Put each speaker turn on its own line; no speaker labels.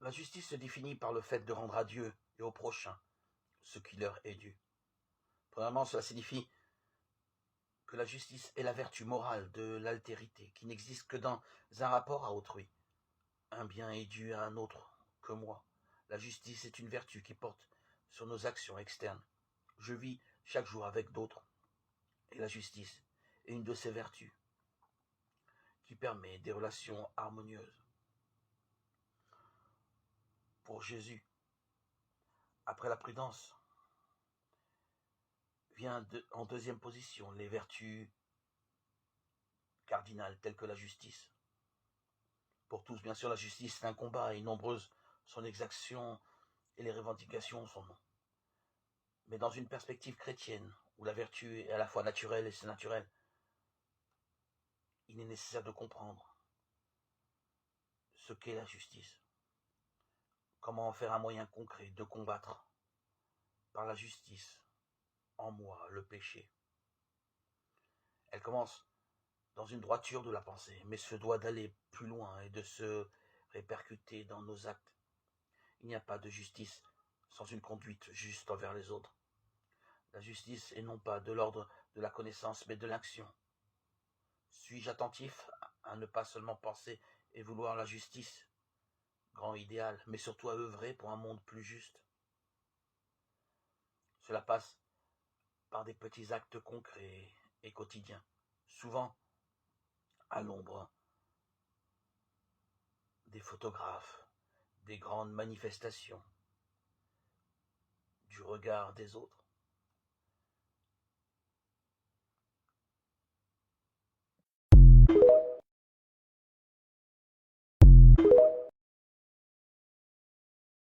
La justice se définit par le fait de rendre à Dieu et au prochain ce qui leur est dû. Premièrement, cela signifie que la justice est la vertu morale de l'altérité, qui n'existe que dans un rapport à autrui. Un bien est dû à un autre que moi. La justice est une vertu qui porte sur nos actions externes. Je vis chaque jour avec d'autres, et la justice est une de ces vertus qui permet des relations harmonieuses. Pour Jésus, après la prudence, vient en deuxième position les vertus cardinales telles que la justice. Pour tous, bien sûr, la justice est un combat et nombreuses sont les exactions et les revendications sont non. Mais dans une perspective chrétienne, où la vertu est à la fois naturelle et c'est naturel, il est nécessaire de comprendre ce qu'est la justice. Comment en faire un moyen concret de combattre par la justice en moi le péché. Elle commence dans une droiture de la pensée, mais se doit d'aller plus loin et de se répercuter dans nos actes. Il n'y a pas de justice sans une conduite juste envers les autres. La justice est non pas de l'ordre de la connaissance, mais de l'action. Suis-je attentif à ne pas seulement penser et vouloir la justice, grand idéal, mais surtout à œuvrer pour un monde plus juste? Cela passe par des petits actes concrets et quotidiens, souvent à l'ombre des photographes, des grandes manifestations, du regard des autres.